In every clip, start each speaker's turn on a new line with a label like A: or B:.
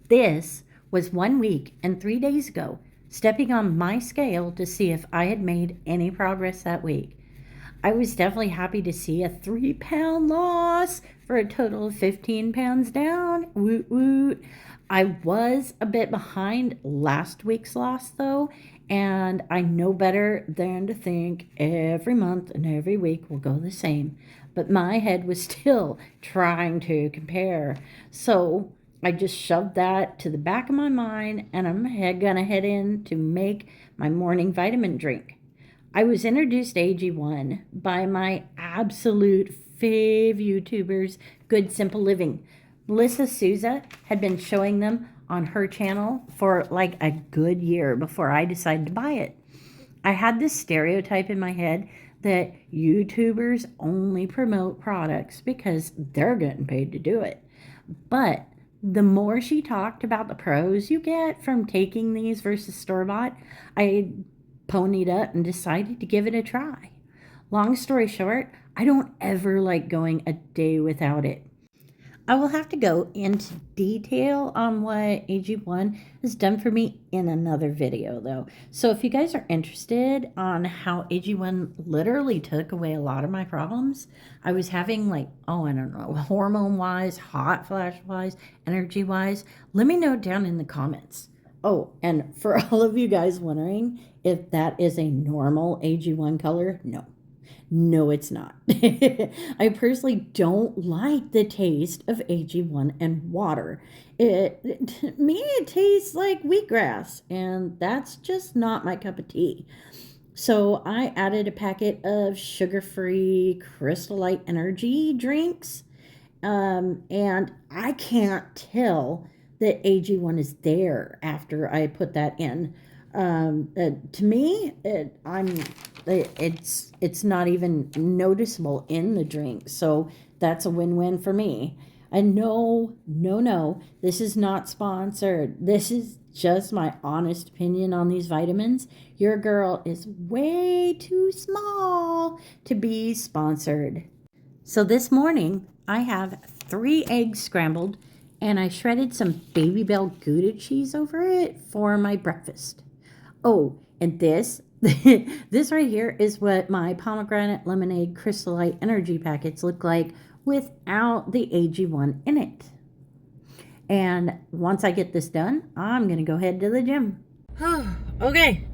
A: This was 1 week and 3 days ago, stepping on my scale to see if I had made any progress that week. I was definitely happy to see a 3 pound loss for a total of 15 pounds down. Woot woot. I was a bit behind last week's loss though, and I know better than to think every month and every week will go the same. But my head was still trying to compare. So I just shoved that to the back of my mind, and I'm gonna head in to make my morning vitamin drink. I was introduced to AG1 by my absolute fave YouTubers, Good Simple Living. Melissa Souza had been showing them on her channel for like a good year before I decided to buy it. I had this stereotype in my head that YouTubers only promote products because they're getting paid to do it. But the more she talked about the pros you get from taking these versus store-bought, I ponied up and decided to give it a try. Long story short, I don't ever like going a day without it. I will have to go into detail on what AG1 has done for me in another video though. So if you guys are interested on how AG1 literally took away a lot of my problems, I was having like, I don't know, hormone wise, hot flash wise, energy wise, let me know down in the comments. Oh, and for all of you guys wondering if that is a normal AG1 color, no, it's not. I personally don't like the taste of AG1 and water. To me, it tastes like wheatgrass, and that's just not my cup of tea. So I added a packet of sugar-free Crystal Light energy drinks, and I can't tell that AG1 is there after I put that in. To me, it's not even noticeable in the drink, so that's a win-win for me. And no, this is not sponsored. This is just my honest opinion on these vitamins. Your girl is way too small to be sponsored. So this morning, I have 3 eggs scrambled, and I shredded some Babybel Gouda cheese over it for my breakfast. Oh, and this right here is what my pomegranate lemonade Crystal Light energy packets look like without the AG1 in it. And once I get this done, I'm going to go head to the gym. Okay.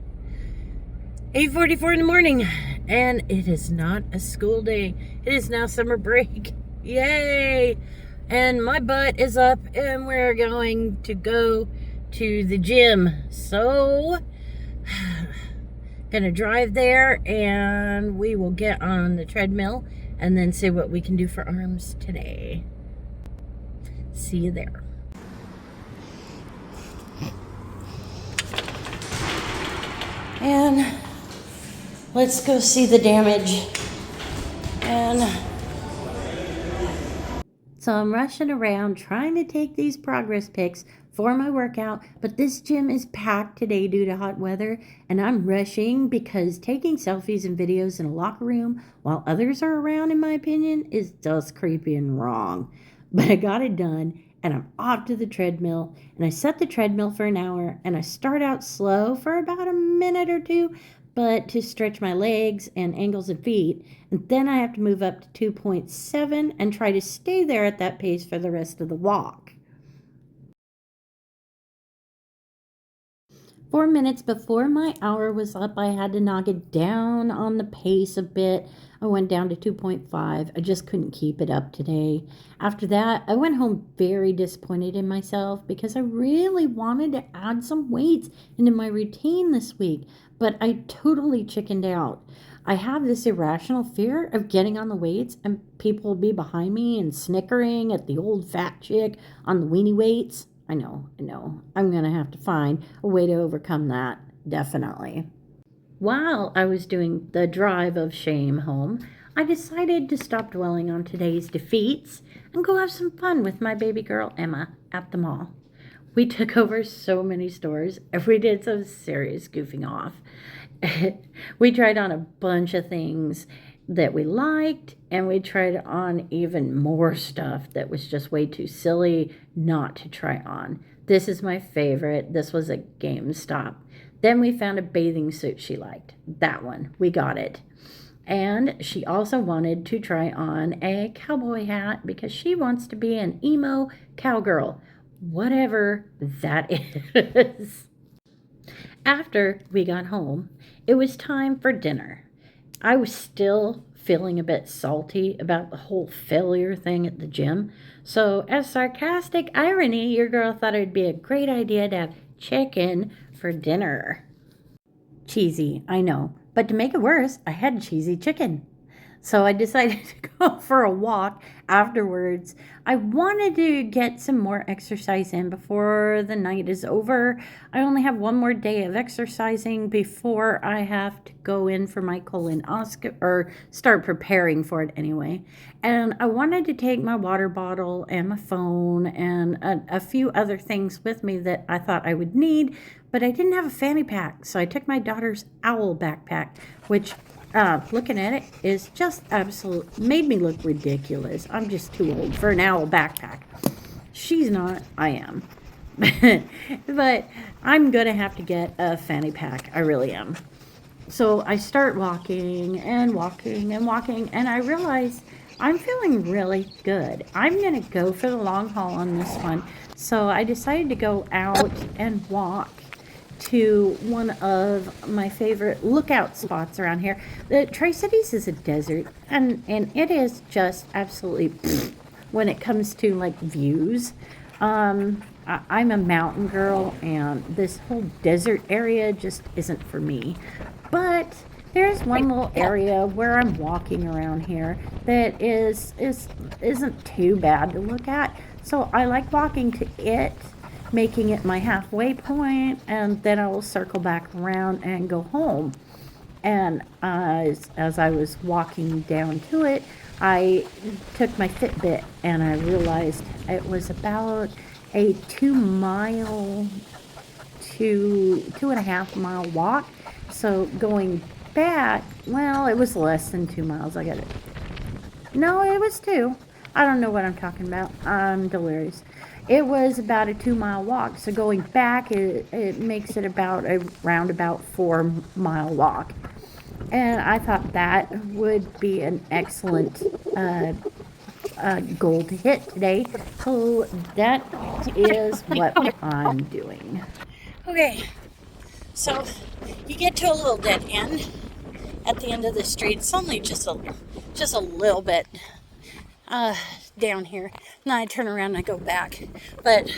A: 8:44 in the morning, and it is not a school day. It is now summer break. Yay! And my butt is up, and we're going to go to the gym. So gonna drive there, and we will get on the treadmill and then see what we can do for arms today. See you there. And let's go see the damage. And so I'm rushing around trying to take these progress pics for my workout, but this gym is packed today due to hot weather, and I'm rushing because taking selfies and videos in a locker room while others are around, in my opinion, is just creepy and wrong. But I got it done, and I'm off to the treadmill, and I set the treadmill for an hour, and I start out slow for about a minute or two, but to stretch my legs and ankles and feet, and then I have to move up to 2.7 and try to stay there at that pace for the rest of the walk. 4 minutes before my hour was up, I had to knock it down on the pace a bit. I went down to 2.5. I just couldn't keep it up today. After that, I went home very disappointed in myself because I really wanted to add some weights into my routine this week, but I totally chickened out. I have this irrational fear of getting on the weights and people will be behind me and snickering at the old fat chick on the weenie weights. I know. I'm going to have to find a way to overcome that, definitely. While I was doing the drive of shame home, I decided to stop dwelling on today's defeats and go have some fun with my baby girl, Emma, at the mall. We took over so many stores, and we did some serious goofing off. We tried on a bunch of things, that we liked, and we tried on even more stuff that was just way too silly not to try on. This is my favorite. This was at GameStop. Then we found a bathing suit she liked. That one. We got it. And she also wanted to try on a cowboy hat because she wants to be an emo cowgirl, whatever that is. After we got home, it was time for dinner. I was still feeling a bit salty about the whole failure thing at the gym. So, as sarcastic irony, your girl thought it'd be a great idea to have chicken for dinner. Cheesy, I know. But to make it worse, I had cheesy chicken. So I decided to go for a walk afterwards. I wanted to get some more exercise in before the night is over. I only have one more day of exercising before I have to go in for my colonoscopy, or start preparing for it anyway. And I wanted to take my water bottle and my phone and a few other things with me that I thought I would need, but I didn't have a fanny pack. So I took my daughter's owl backpack, which looking at it is just made me look ridiculous. I'm just too old for an owl backpack. She's not, I am. But I'm gonna have to get a fanny pack. I really am. So I start walking and walking and walking, and I realize I'm feeling really good. I'm gonna go for the long haul on this one. So I decided to go out and walk to one of my favorite lookout spots around here. The Tri-Cities is a desert, and it is just absolutely when it comes to like views. I'm a mountain girl, and this whole desert area just isn't for me. But there's one little area where I'm walking around here that isn't too bad to look at. So I like walking to it, making it my halfway point, and then I will circle back around and go home. And as I was walking down to it, I took my Fitbit and I realized it was about a 2.5 mile walk. So going back, well, it was less than 2 miles. I got it. No, it was 2. I don't know what I'm talking about. I'm delirious. It was about a 2-mile walk. So going back, it makes it about a roundabout 4-mile walk. And I thought that would be an excellent goal to hit today. So that is what I'm doing. Okay, so you get to a little dead end at the end of the street. It's only just a little bit down here. Now I turn around and I go back. But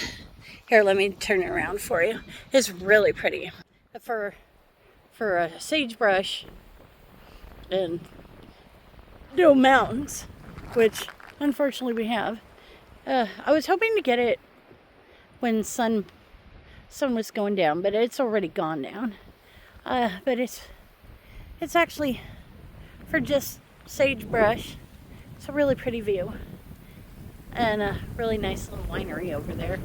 A: here, let me turn it around for you. It's really pretty. For a sagebrush and no mountains, which unfortunately we have. I was hoping to get it when sun was going down, but it's already gone down. But it's actually, for just sagebrush, it's a really pretty view, and a really nice little winery over there.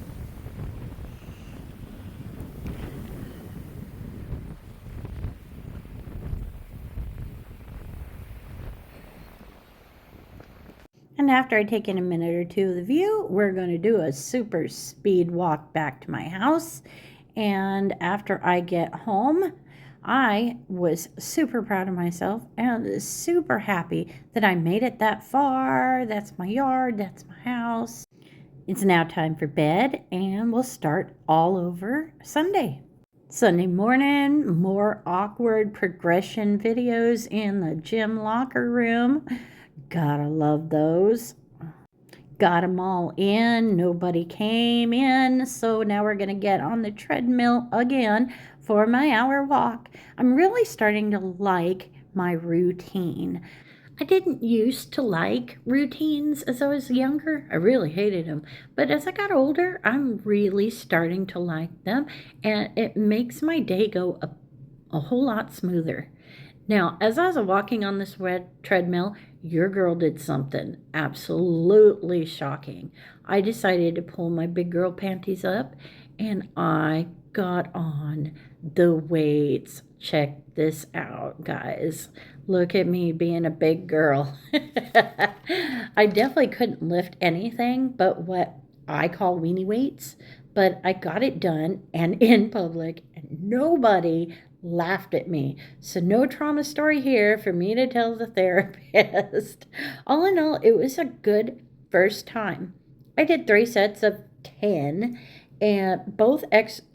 A: And after I take in a minute or two of the view, we're going to do a super speed walk back to my house. And after I get home, I was super proud of myself and super happy that I made it that far. That's my yard, that's my house. It's now time for bed, and we'll start all over Sunday. Sunday morning, more awkward progression videos in the gym locker room. Gotta love those. Got them all in. Nobody came in. So now we're going to get on the treadmill again for my hour walk. I'm really starting to like my routine. I didn't used to like routines as I was younger. I really hated them. But as I got older, I'm really starting to like them. And it makes my day go a whole lot smoother. Now, as I was walking on this treadmill, your girl did something absolutely shocking. I decided to pull my big girl panties up, and I got on the weights check this out, guys. Look at me being a big girl. I definitely couldn't lift anything but what I call weenie weights, but I got it done and in public, and nobody laughed at me. So, no trauma story here for me to tell the therapist. All in all, it was a good first time. I did 3 sets of 10 and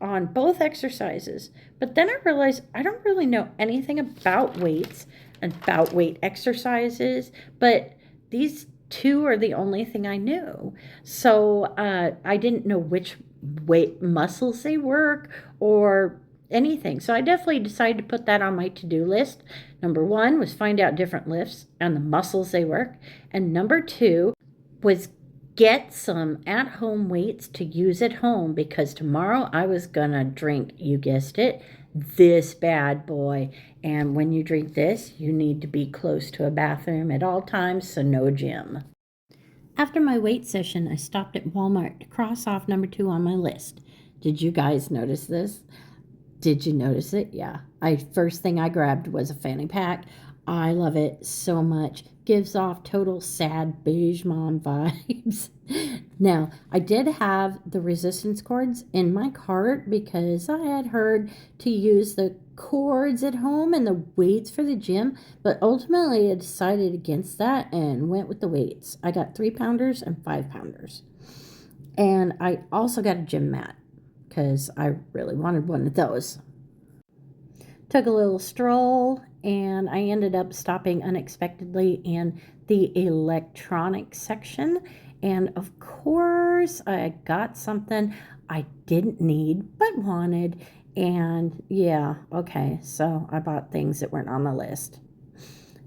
A: on both exercises. But then I realized I don't really know anything about weights and about weight exercises, but these two are the only thing I knew. So I didn't know which weight muscles they work or anything. So I definitely decided to put that on my to-do list. Number one was find out different lifts and the muscles they work. And number two was get some at-home weights to use at home, because tomorrow I was gonna drink, you guessed it, this bad boy. And when you drink this, you need to be close to a bathroom at all times, so no gym. After my weight session, I stopped at Walmart to cross off number 2 on my list. Did you guys notice this? Did you notice it? Yeah. First thing I grabbed was a fanny pack. I love it so much. Gives off total sad beige mom vibes. Now, I did have the resistance cords in my cart because I had heard to use the cords at home and the weights for the gym, but ultimately I decided against that and went with the weights. I got 3-pounders and 5-pounders. And I also got a gym mat because I really wanted one of those. Took a little stroll, and I ended up stopping unexpectedly in the electronics section. And of course, I got something I didn't need but wanted. And yeah, okay, so I bought things that weren't on the list.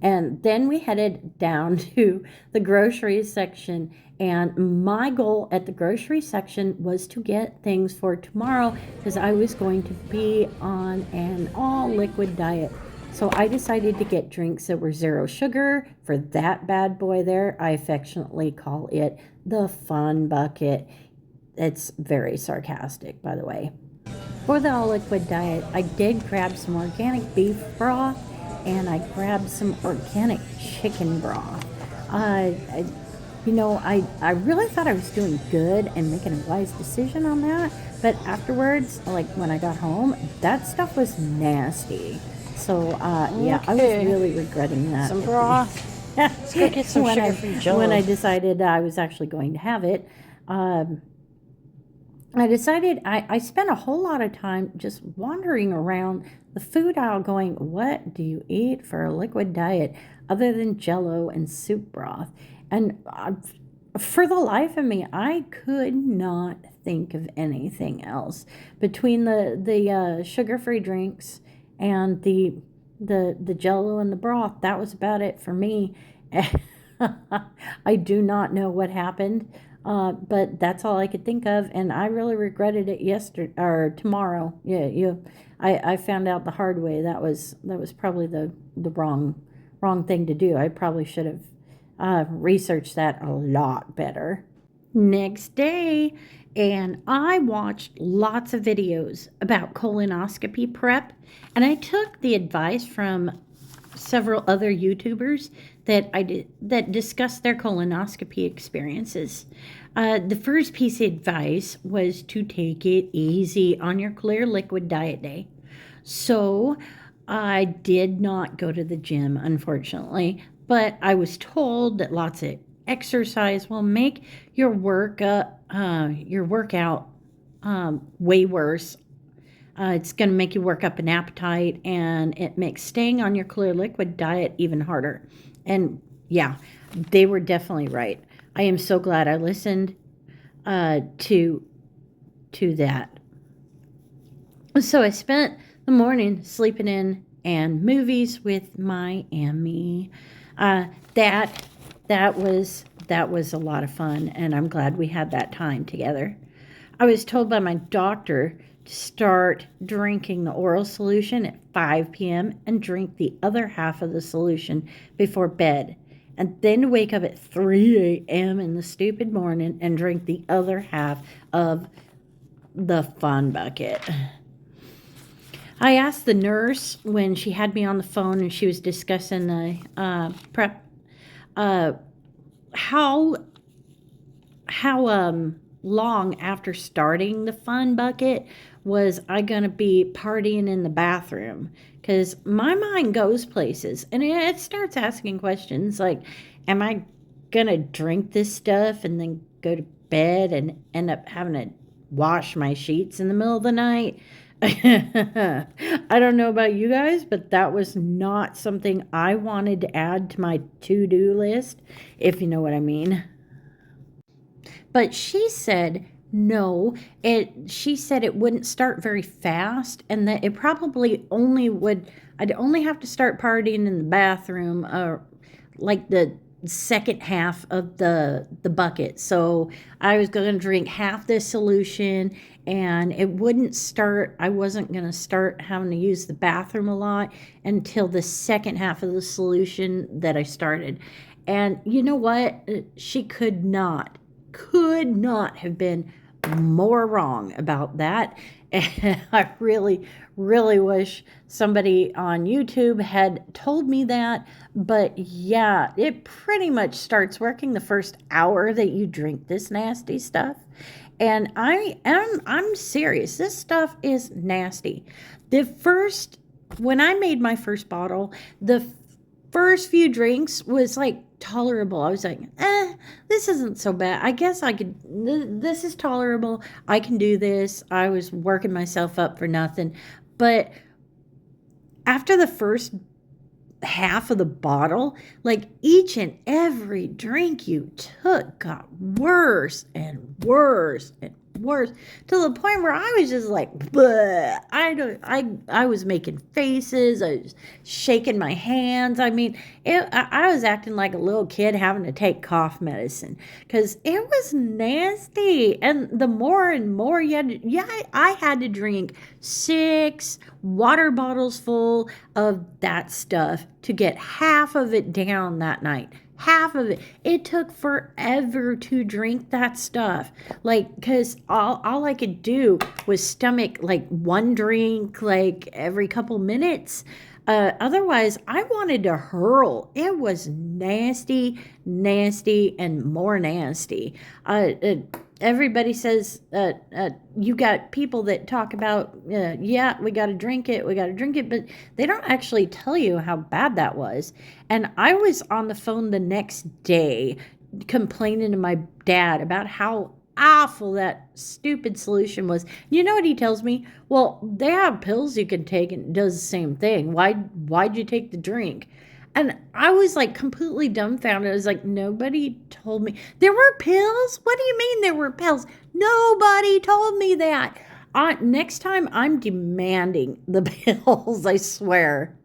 A: And then we headed down to the grocery section. And my goal at the grocery section was to get things for tomorrow because I was going to be on an all liquid diet. So I decided to get drinks that were 0 sugar for that bad boy there. I affectionately call it the fun bucket. It's very sarcastic, by the way. For the all liquid diet, I did grab some organic beef broth and I grabbed some organic chicken broth. I really thought I was doing good and making a wise decision on that, but afterwards, like when I got home, that stuff was nasty. So, yeah, I was really regretting that.
B: Some broth. Let's go get some sugar-free Jell-O.
A: When I decided I was actually going to have it, I decided I spent a whole lot of time just wandering around the food aisle going, what do you eat for a liquid diet other than Jell-O and soup broth? And for the life of me, I could not think of anything else. Between the sugar-free drinks and the Jell-O and the broth, that was about it for me. I do not know what happened. But that's all I could think of, and I really regretted it yesterday or tomorrow. Yeah, I found out the hard way. That was probably the wrong thing to do. I probably should have researched that a lot better. Next day, and I watched lots of videos about colonoscopy prep, and I took the advice from several other YouTubers that discussed their colonoscopy experiences. The first piece of advice was to take it easy on your clear liquid diet day. So I did not go to the gym, unfortunately, but I was told that lots of exercise will make your workout way worse. It's going to make you work up an appetite, and it makes staying on your clear liquid diet even harder. And yeah, they were definitely right. I am so glad I listened to that. So I spent the morning sleeping in and movies with my Emmy. That was a lot of fun, and I'm glad we had that time together. I was told by my doctor to start drinking the oral solution at 5 p.m. and drink the other half of the solution before bed, and then wake up at 3 a.m. in the stupid morning and drink the other half of the fun bucket. I asked the nurse when she had me on the phone and she was discussing the prep, uh, how long after starting the fun bucket was I gonna be partying in the bathroom? Because my mind goes places and it starts asking questions like, am I gonna drink this stuff and then go to bed and end up having to wash my sheets in the middle of the night? I don't know about you guys, but that was not something I wanted to add to my to-do list, if you know what I mean. But she said no. She said it wouldn't start very fast and that it probably I'd only have to start partying in the bathroom like the second half of the bucket. So I was going to drink half this solution and I wasn't going to start having to use the bathroom a lot until the second half of the solution that I started. And you know what? She could not have been more wrong about that. And I really, really wish somebody on YouTube had told me that. But yeah, it pretty much starts working the first hour that you drink this nasty stuff. And I'm serious. This stuff is nasty. When I made my first bottle, the first few drinks was like tolerable. I was like, this isn't so bad. I guess this is tolerable. I can do this. I was working myself up for nothing. But after the first half of the bottle, like each and every drink you took got worse and worse and worse to the point where I was just like, bleh. I was making faces. I was shaking my hands. I mean, I was acting like a little kid having to take cough medicine because it was nasty. And the more and more I had to drink 6 water bottles full of that stuff to get half of it down that night. Half of it. It took forever to drink that stuff. Like, because all I could do was stomach like one drink like every couple minutes. Otherwise, I wanted to hurl. It was nasty, nasty, and more nasty. Everybody says you got people that talk about, yeah, we got to drink it, but they don't actually tell you how bad that was. And I was on the phone the next day complaining to my dad about how awful that stupid solution was. You know what he tells me? Well, they have pills you can take and it does the same thing. Why'd you take the drink? And I was like completely dumbfounded. I was like, nobody told me. There were pills? What do you mean there were pills? Nobody told me that. Next time I'm demanding the pills, I swear.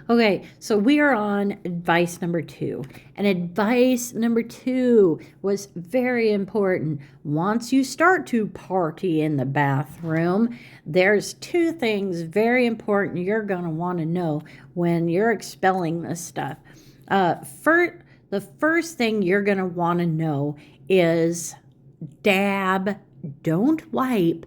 A: Okay, so we are on advice number 2. And advice number 2 was very important. Once you start to party in the bathroom, there's 2 things very important you're going to want to know when you're expelling this stuff. The first thing you're going to want to know is dab, don't wipe.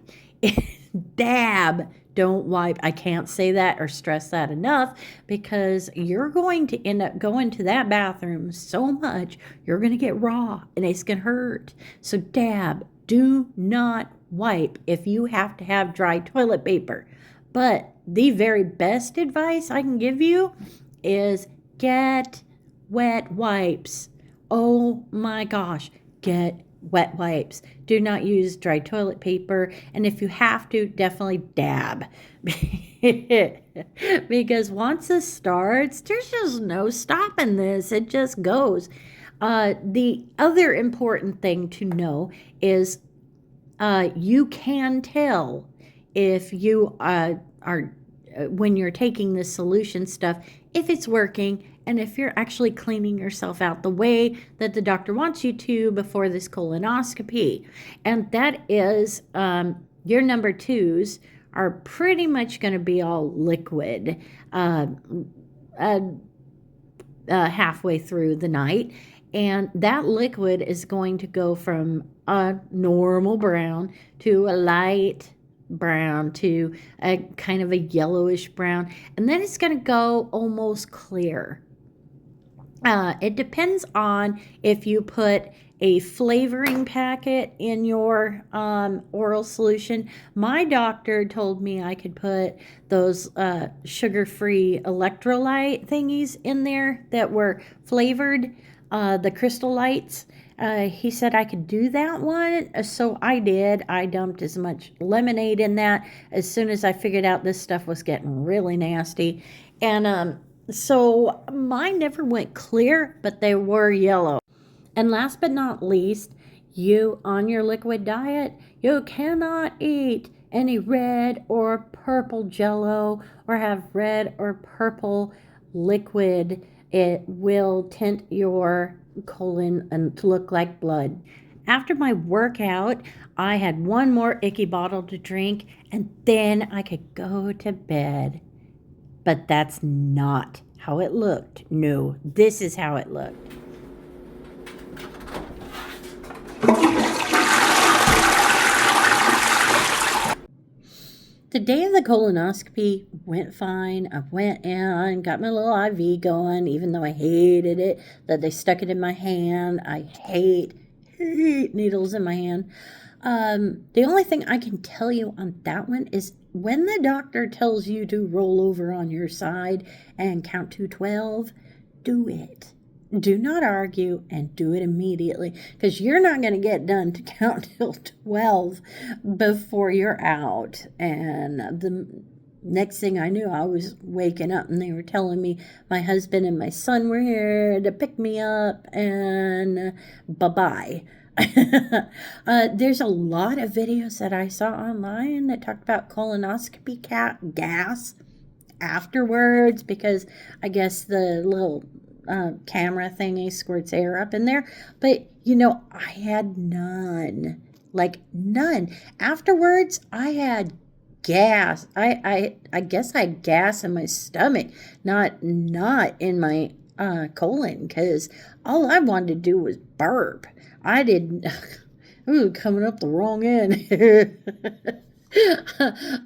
A: Dab, don't wipe. I can't say that or stress that enough because you're going to end up going to that bathroom so much, you're going to get raw and it's going to hurt. So dab, do not wipe if you have to have dry toilet paper. But the very best advice I can give you is get wet wipes. Oh my gosh, get wet wipes. Do not use dry toilet paper. And if you have to, definitely dab. Because once this starts, there's just no stopping this. It just goes. The other important thing to know is you can tell if you are when you're taking this solution stuff, if it's working and if you're actually cleaning yourself out the way that the doctor wants you to before this colonoscopy. And that is your number 2s are pretty much going to be all liquid halfway through the night. And that liquid is going to go from a normal brown to a light brown to a kind of a yellowish brown, and then it's going to go almost clear. It depends on if you put a flavoring packet in your oral solution. My doctor told me I could put those sugar-free electrolyte thingies in there that were flavored, the Crystal Lights. He said I could do that one, so I did. I dumped as much lemonade in that as soon as I figured out this stuff was getting really nasty. And so mine never went clear, but they were yellow. And last but not least, you on your liquid diet, you cannot eat any red or purple Jello or have red or purple liquid. It will tint your colon and to look like blood. After my workout, I had one more icky bottle to drink, and then I could go to bed. But that's not how it looked. No, this is how it looked. The day of the colonoscopy went fine. I went in, got my little IV going, even though I hated it, that they stuck it in my hand. I hate needles in my hand. The only thing I can tell you on that one is when the doctor tells you to roll over on your side and count to 12, do it. Do not argue and do it immediately, because you're not going to get done to count till 12 before you're out. And the next thing I knew, I was waking up and they were telling me my husband and my son were here to pick me up, and bye-bye. There's a lot of videos that I saw online that talked about colonoscopy gas afterwards, because I guess the little camera thingy squirts air up in there. But I had none. Like none. Afterwards, I had gas. I guess I had gas in my stomach, not in my colon, because all I wanted to do was burp. I didn't. Ooh, coming up the wrong end.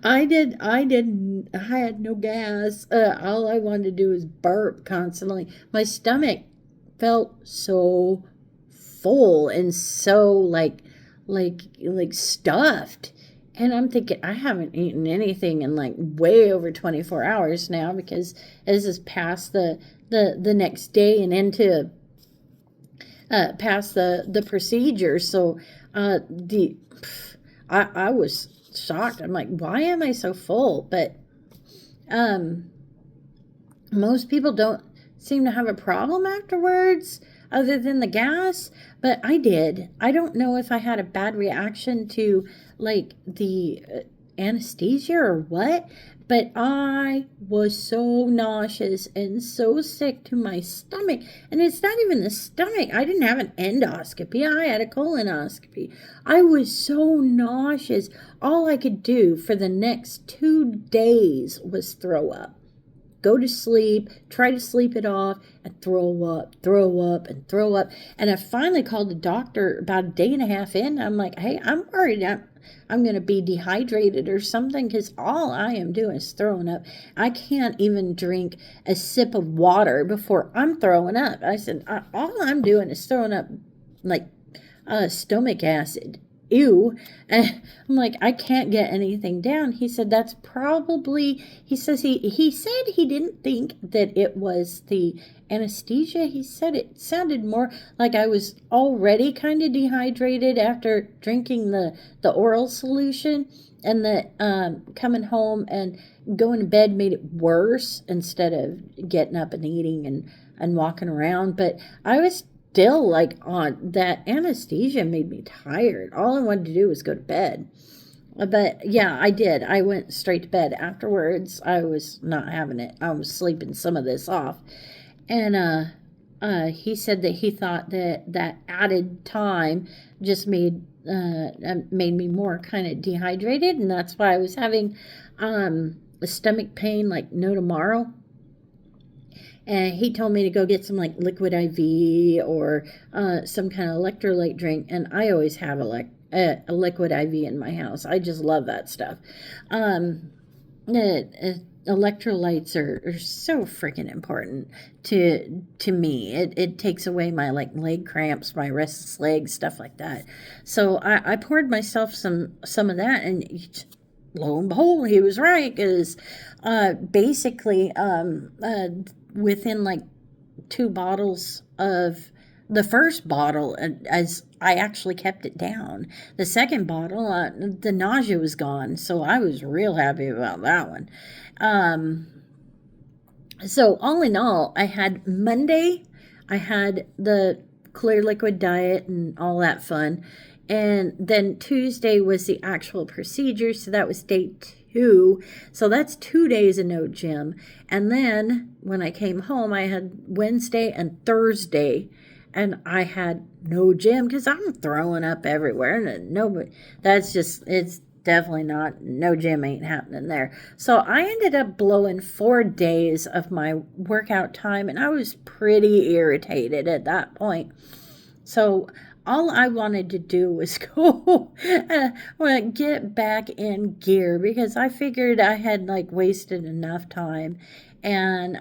A: I had no gas. All I wanted to do was burp constantly. My stomach felt so full and so like stuffed. And I'm thinking, I haven't eaten anything in like way over 24 hours now, because this is past the next day and into past the procedure. So I was shocked. I'm like, why am I so full? But most people don't seem to have a problem afterwards other than the gas, but I did. I don't know if I had a bad reaction to like the anesthesia or what, but I was so nauseous and so sick to my stomach. And it's not even the stomach. I didn't have an endoscopy. I had a colonoscopy. I was so nauseous. All I could do for the next 2 days was throw up. Go to sleep, try to sleep it off, and throw up, and throw up. And I finally called the doctor about a day and a half in. I'm like, hey, I'm worried I'm going to be dehydrated or something, because all I am doing is throwing up. I can't even drink a sip of water before I'm throwing up. I said, all I'm doing is throwing up like stomach acid. Ew. And I'm like, I can't get anything down. He said that's probably, he says he said he didn't think that it was the anesthesia. He said it sounded more like I was already kind of dehydrated after drinking the oral solution, and that coming home and going to bed made it worse instead of getting up and eating and walking around. But I was still like on that anesthesia made me tired. All I wanted to do was go to bed. But yeah, I did. I went straight to bed afterwards. I was not having it. I was sleeping some of this off. And he said that he thought that added time just made me more kind of dehydrated, and that's why I was having a stomach pain like no tomorrow. And he told me to go get some like liquid IV or some kind of electrolyte drink. And I always have a liquid IV in my house. I just love that stuff. Electrolytes are so freaking important to me. It takes away my like leg cramps, my restless legs, stuff like that. So I poured myself some of that, and lo and behold, he was right. Because basically, within like 2 bottles of the first bottle, as I actually kept it down. The second bottle, the nausea was gone, so I was real happy about that one. So all in all, I had Monday, I had the clear liquid diet and all that fun. And then Tuesday was the actual procedure, so that was day 2. So that's 2 days of no gym. And then when I came home, I had Wednesday and Thursday, and I had no gym because I'm throwing up everywhere. And nobody, that's just, it's definitely not, no gym ain't happening there. So I ended up blowing 4 days of my workout time, and I was pretty irritated at that point. So all I wanted to do was go get back in gear, because I figured I had like wasted enough time. And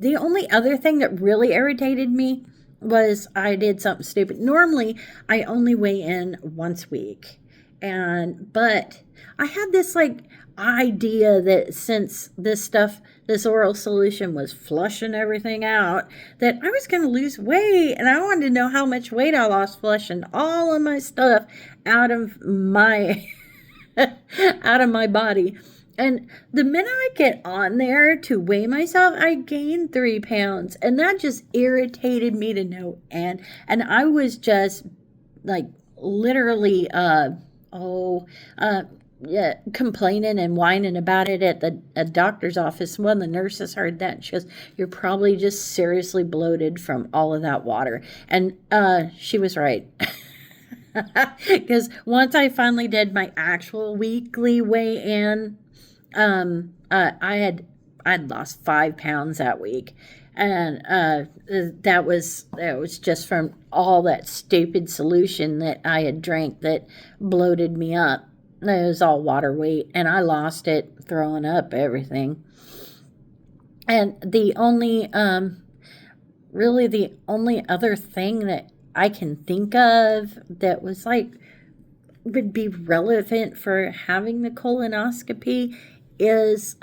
A: the only other thing that really irritated me was I did something stupid. Normally, I only weigh in once a week. But I had this like idea that since this oral solution was flushing everything out, that I was going to lose weight, and I wanted to know how much weight I lost flushing all of my stuff out of my out of my body. And the minute I get on there to weigh myself, I gained 3 pounds, and that just irritated me to no end. And I was just like literally complaining and whining about it at the doctor's office. One of the nurses heard that, and she goes, "You're probably just seriously bloated from all of that water." And she was right. Because once I finally did my actual weekly weigh-in, I'd lost 5 pounds that week. And that was just from all that stupid solution that I had drank that bloated me up. It was all water weight, and I lost it throwing up everything. And the only really the only other thing that I can think of that was like would be relevant for having the colonoscopy is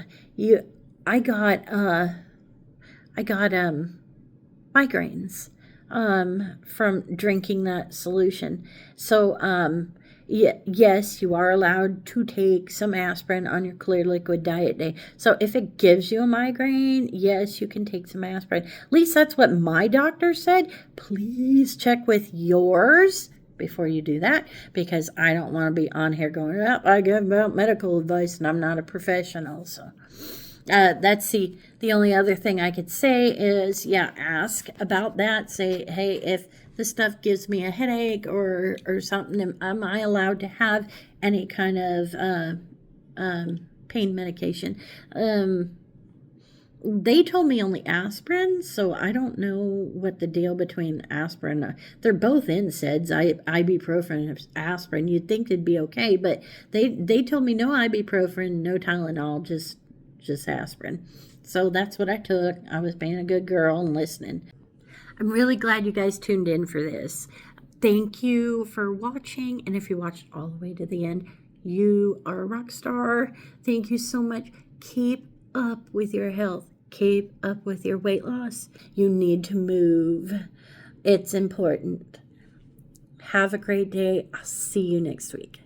A: I got migraines from drinking that solution. So yes, you are allowed to take some aspirin on your clear liquid diet day. So if it gives you a migraine, yes, you can take some aspirin. At least that's what my doctor said. Please check with yours before you do that, because I don't want to be on here going, "Oh, I give out medical advice and I'm not a professional." So that's the only other thing I could say is, ask about that. Say, hey, if this stuff gives me a headache or something, am I allowed to have any kind of pain medication? They told me only aspirin, so I don't know what the deal between aspirin. They're both NSAIDs, ibuprofen and aspirin. You'd think it'd be okay, but they told me no ibuprofen, no Tylenol, just aspirin. So that's what I took. I was being a good girl and listening. I'm really glad you guys tuned in for this. Thank you for watching, and if you watched all the way to the end, you are a rock star. Thank you so much. Keep up with your health. Keep up with your weight loss. You need to move. It's important. Have a great day. I'll see you next week.